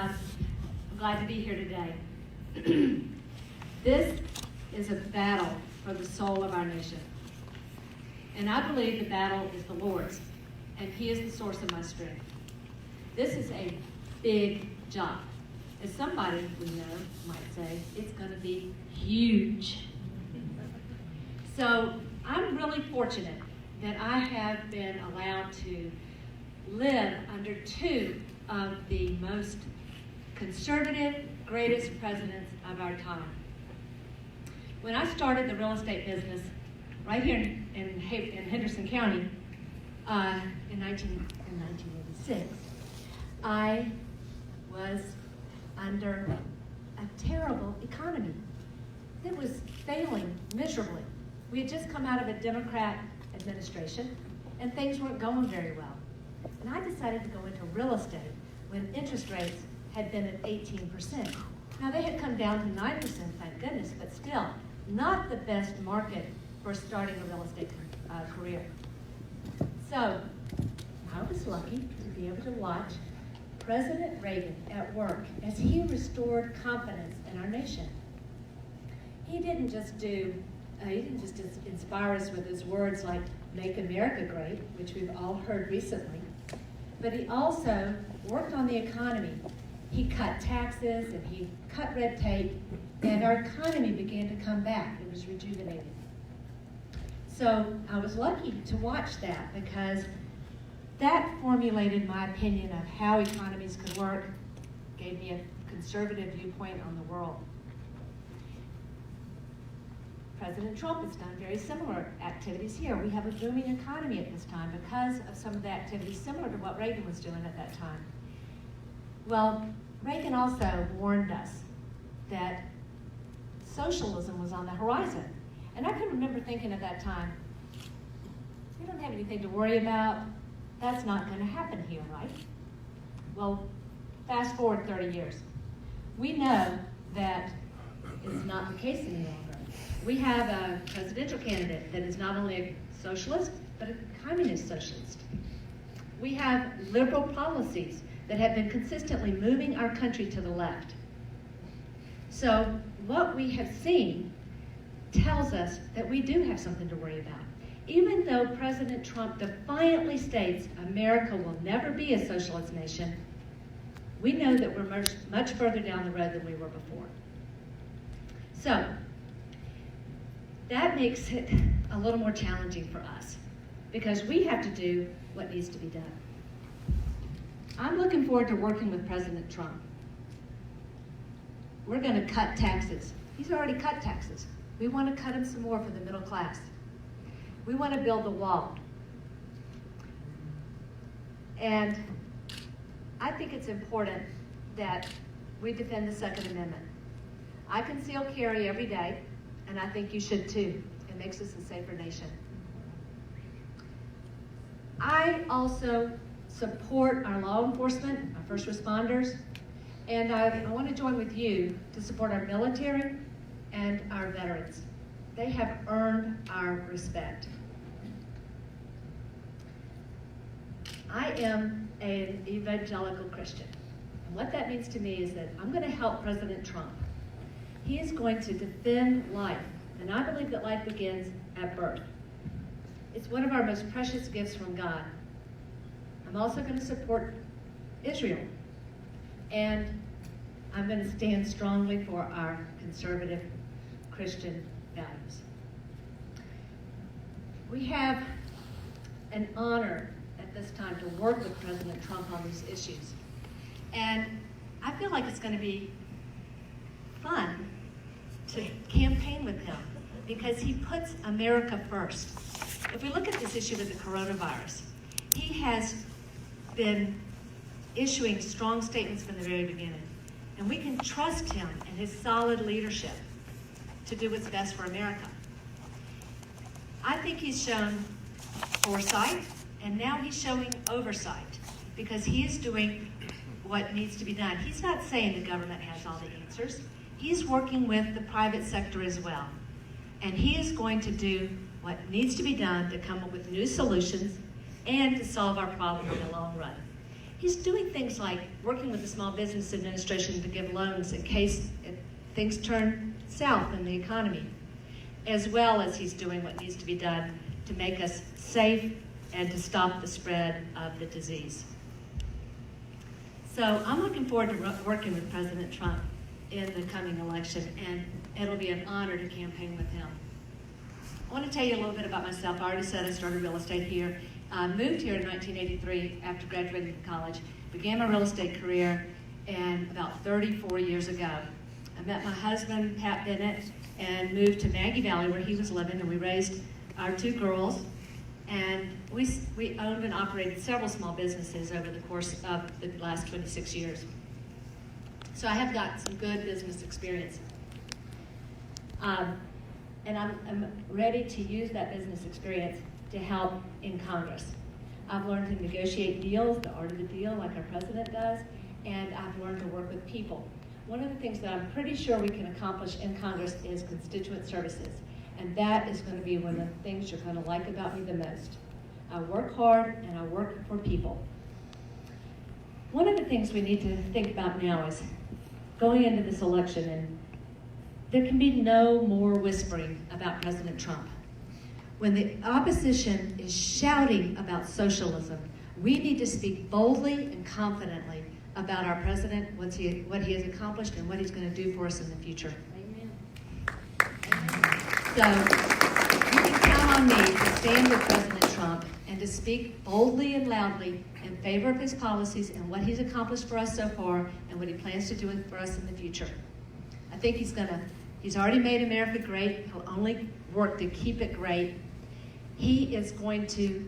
I'm glad to be here today. This is a battle for the soul of our nation. And I believe the battle is the Lord's, and He is the source of my strength. This is a big job. As somebody we know might say, it's going to be huge. So I'm really fortunate that I have been allowed to live under two of the most conservative, greatest presidents of our time. When I started the real estate business right here in Henderson County in 1986, I was under a terrible economy that was failing miserably. We had just come out of a Democrat administration, and things weren't going very well. And I decided to go into real estate when interest rates had been at 18%. Now, they had come down to 9%, thank goodness, but still, not the best market for starting a real estate career. So, I was lucky to be able to watch President Reagan at work as he restored confidence in our nation. He didn't just inspire us with his words like, "Make America Great," which we've all heard recently, but he also worked on the economy. He cut taxes and he cut red tape, and our economy began to come back. It was rejuvenated. So I was lucky to watch that because that formulated my opinion of how economies could work, gave me a conservative viewpoint on the world. President Trump has done very similar activities here. We have a booming economy at this time because of some of the activities similar to what Reagan was doing at that time. Well, Reagan also warned us that socialism was on the horizon. And I can remember thinking at that time, we don't have anything to worry about. That's not going to happen here, right? Well, fast forward 30 years. We know that is not the case any longer. We have a presidential candidate that is not only a socialist, but a communist socialist. We have liberal policies that have been consistently moving our country to the left. So what we have seen tells us that we do have something to worry about. Even though President Trump defiantly states America will never be a socialist nation, we know that we're much further down the road than we were before. So that makes it a little more challenging for us because we have to do what needs to be done. I'm looking forward to working with President Trump. We're going to cut taxes. He's already cut taxes. We want to cut them some more for the middle class. We want to build the wall. And I think it's important that we defend the Second Amendment. I conceal carry every day, and I think you should too. It makes us a safer nation. I also support our law enforcement, our first responders, and I want to join with you to support our military and our veterans. They have earned our respect. I am an evangelical Christian. And what that means to me is that I'm going to help President Trump. He is going to defend life, and I believe that life begins at birth. It's one of our most precious gifts from God. I'm also going to support Israel, and I'm going to stand strongly for our conservative Christian values. We have an honor at this time to work with President Trump on these issues, and I feel like it's going to be fun to campaign with him because he puts America first. If we look at this issue with the coronavirus, he has been issuing strong statements from the very beginning, and we can trust him and his solid leadership to do what's best for America. I think he's shown foresight, and now he's showing oversight because he is doing what needs to be done. He's not saying the government has all the answers. He's working with the private sector as well. And he is going to do what needs to be done to come up with new solutions and to solve our problem in the long run. he's doing things like working with the Small Business Administration to give loans in case things turn south in the economy, as well as he's doing what needs to be done to make us safe and to stop the spread of the disease. So I'm looking forward to working with President Trump in the coming election, and it'll be an honor to campaign with him. I want to tell you a little bit about myself. I already said I started real estate here. Moved here in 1983 after graduating from college. Began my real estate career and about 34 years ago. I met my husband, Pat Bennett, and moved to Maggie Valley where he was living, and we raised our 2 girls. And we owned and operated several small businesses over the course of the last 26 years. So I have got some good business experience. And I'm ready to use that business experience to help in Congress. I've learned to negotiate deals, the art of the deal, like our president does, and I've learned to work with people. One of the things that I'm pretty sure we can accomplish in Congress is constituent services, and that is going to be one of the things you're going to like about me the most. I work hard and I work for people. One of the things we need to think about now is going into this election, and there can be no more whispering about President Trump. When the opposition is shouting about socialism, we need to speak boldly and confidently about our president, what he has accomplished, and what he's going to do for us in the future. Amen. So you can count on me to stand with President Trump and to speak boldly and loudly in favor of his policies and what he's accomplished for us so far and what he plans to do for us in the future. I think he's already made America great. He'll only work to keep it great. He is going to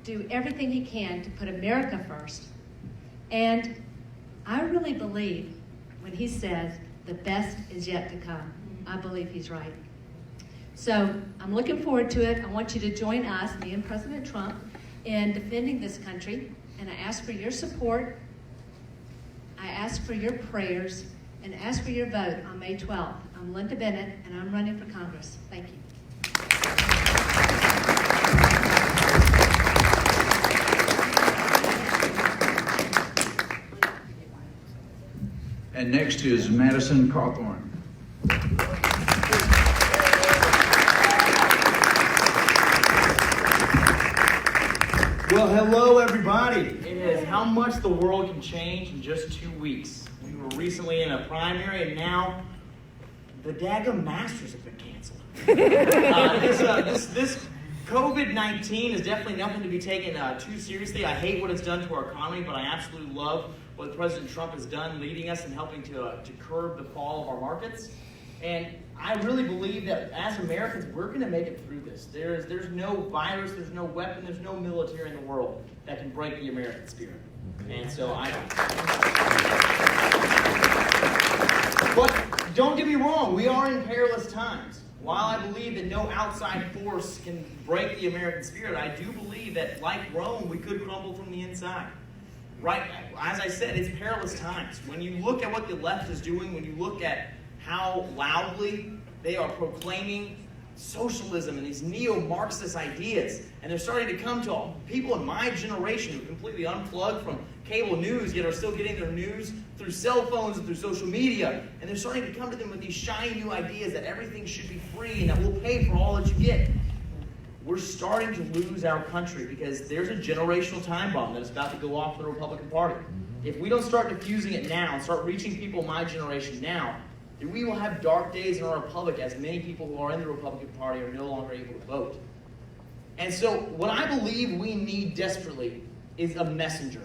do everything he can to put America first. And I really believe when he says the best is yet to come. I believe he's right. So I'm looking forward to it. I want you to join us, me and President Trump, in defending this country. And I ask for your support. I ask for your prayers. And ask for your vote on May 12th. I'm Lynda Bennett, and I'm running for Congress. Thank you. And next is Madison Cawthorn. Well, hello, everybody. It is how much the world can change in just 2 weeks. We were recently in a primary, and now the daggum Masters have been canceled. This COVID-19 is definitely nothing to be taken too seriously. I hate what it's done to our economy, but I absolutely love what President Trump has done, leading us and helping to curb the fall of our markets. And I really believe that as Americans, we're going to make it through this. There's no virus, there's no weapon, there's no military in the world that can break the American spirit. And so But don't get me wrong, we are in perilous times. While I believe that no outside force can break the American spirit, I do believe that, like Rome, we could crumble from the inside. Right? As I said, it's perilous times. When you look at what the left is doing, when you look at how loudly they are proclaiming socialism and these neo-Marxist ideas, and they're starting to come to people in my generation who are completely unplugged from cable news, yet are still getting their news through cell phones and through social media, and they're starting to come to them with these shiny new ideas that everything should be free and that we'll pay for all that you get. We're starting to lose our country because there's a generational time bomb that is about to go off in the Republican Party. If we don't start diffusing it now and start reaching people in my generation now, then we will have dark days in our republic, as many people who are in the Republican Party are no longer able to vote. And so what I believe we need desperately is a messenger.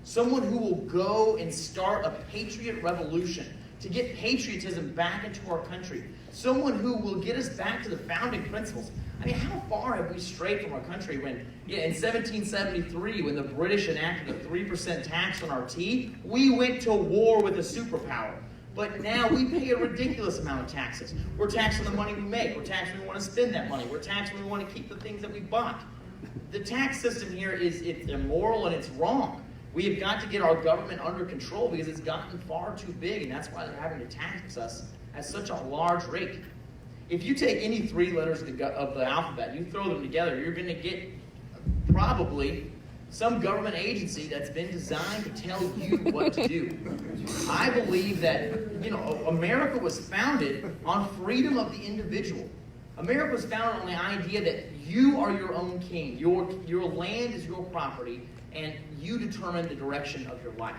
Someone who will go and start a patriot revolution to get patriotism back into our country. Someone who will get us back to the founding principles. I mean, how far have we strayed from our country when, in 1773, when the British enacted a 3% tax on our tea, we went to war with a superpower. But now we pay a ridiculous amount of taxes. We're taxed on the money we make. We're taxed when we want to spend that money. We're taxed when we want to keep the things that we bought. The tax system here it's immoral and it's wrong. We have got to get our government under control because it's gotten far too big, and that's why they're having to tax us at such a large rate. If you take any 3 letters of the alphabet, you throw them together, you're going to get probably some government agency that's been designed to tell you what to do. I believe that, America was founded on freedom of the individual. America was founded on the idea that you are your own king. Your land is your property, and you determine the direction of your life.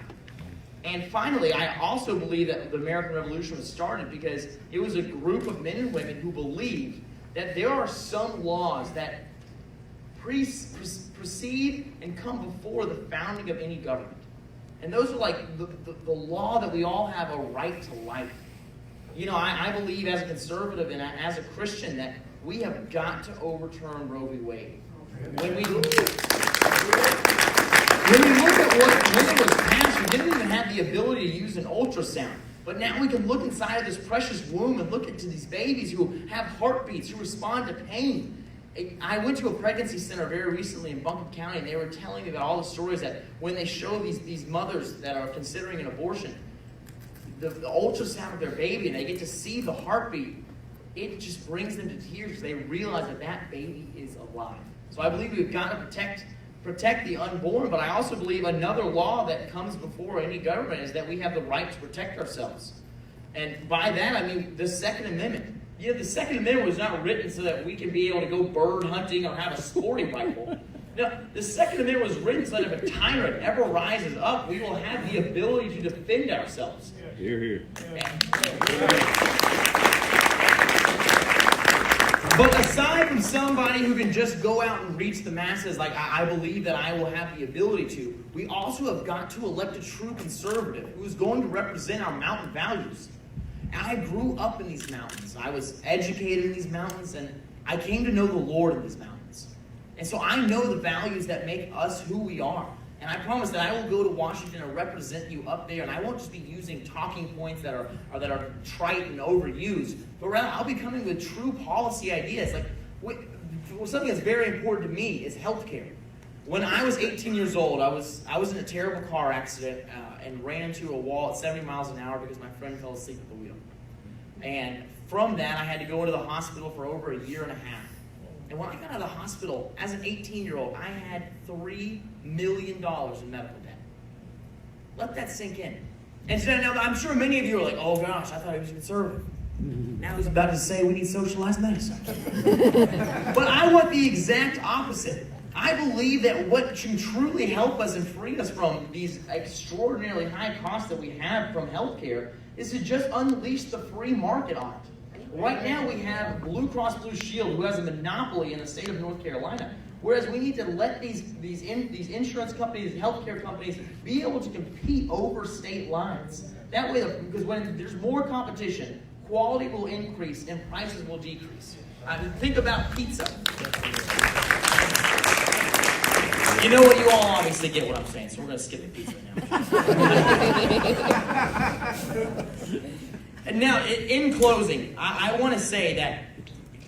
And finally, I also believe that the American Revolution was started because it was a group of men and women who believed that there are some laws that precede and come before the founding of any government. And those are like the law that we all have a right to life. I believe as a conservative and as a Christian that we have got to overturn Roe v. Wade. When we look at when it was passed, we didn't even have the ability to use an ultrasound. But now we can look inside of this precious womb and look into these babies who have heartbeats, who respond to pain. I went to a pregnancy center very recently in Buncombe County, and they were telling me about all the stories that when they show these mothers that are considering an abortion, the ultrasound of their baby, and they get to see the heartbeat, it just brings them to tears. They realize that baby is alive. So I believe we've got to protect the unborn, but I also believe another law that comes before any government is that we have the right to protect ourselves. And by that, I mean the Second Amendment. The Second Amendment was not written so that we can be able to go bird hunting or have a sporting rifle. No, the Second Amendment was written so that if a tyrant ever rises up, we will have the ability to defend ourselves. Hear, hear. But aside from somebody who can just go out and reach the masses, like I believe that I will have the ability to, we also have got to elect a true conservative who is going to represent our mountain values. And I grew up in these mountains. I was educated in these mountains, and I came to know the Lord in these mountains. And so I know the values that make us who we are. And I promise that I will go to Washington and represent you up there, and I won't just be using talking points that are trite and overused, but rather I'll be coming with true policy ideas. Something that's very important to me is healthcare. When I was 18 years old, I was in a terrible car accident and ran into a wall at 70 miles an hour because my friend fell asleep at the wheel. And from that, I had to go into the hospital for over a year and a half. And when I got out of the hospital, as an 18-year-old, I had $3 million in medical debt. Let that sink in. And so now I'm sure many of you are like, oh gosh, I thought he was a conservative. Now he's about to say we need socialized medicine. But I want the exact opposite. I believe that what can truly help us and free us from these extraordinarily high costs that we have from healthcare is to just unleash the free market on it. Right now we have Blue Cross Blue Shield, who has a monopoly in the state of North Carolina. Whereas we need to let these insurance companies, healthcare companies, be able to compete over state lines. That way, because when there's more competition, quality will increase and prices will decrease. Think about pizza. You know what? You all obviously get what I'm saying, so we're going to skip the pizza now. And now, in closing, I want to say that,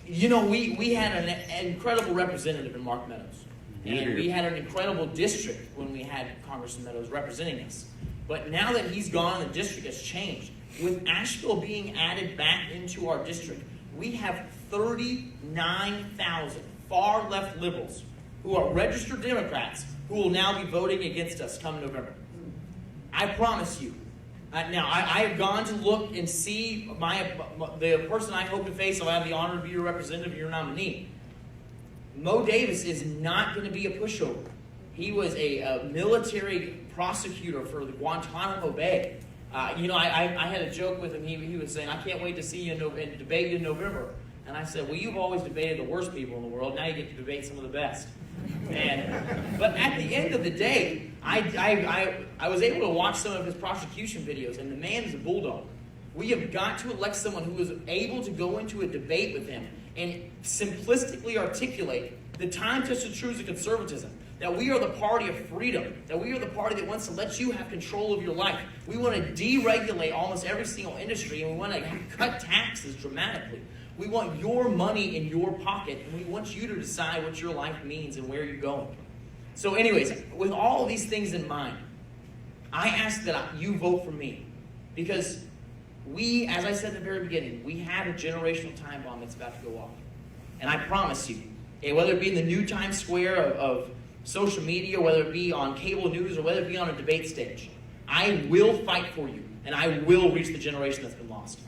we had an incredible representative in Mark Meadows. And we had an incredible district when we had Congressman Meadows representing us. But now that he's gone, the district has changed. With Asheville being added back into our district, we have 39,000 far-left liberals who are registered Democrats who will now be voting against us come November. I promise you. Now, I have gone to look and see the person I hope to face. I'll have the honor to be your representative, your nominee. Mo Davis is not going to be a pushover. He was a military prosecutor for the Guantanamo Bay. I had a joke with him. He was saying, I can't wait to see you and debate you in November. And I said, well, you've always debated the worst people in the world. Now you get to debate some of the best. But at the end of the day, I was able to watch some of his prosecution videos, and the man is a bulldog. We have got to elect someone who is able to go into a debate with him and simplistically articulate the time-tested truths of conservatism, that we are the party of freedom, that we are the party that wants to let you have control of your life. We want to deregulate almost every single industry, and we want to cut taxes dramatically. We want your money in your pocket, and we want you to decide what your life means and where you're going. So anyways, with all of these things in mind, I ask that you vote for me, because we, as I said at the very beginning, we have a generational time bomb that's about to go off. And I promise you, whether it be in the new Times Square of social media, whether it be on cable news or whether it be on a debate stage. I will fight for you, and I will reach the generation that's been lost.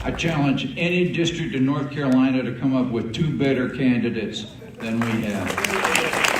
I challenge any district in North Carolina to come up with 2 better candidates than we have.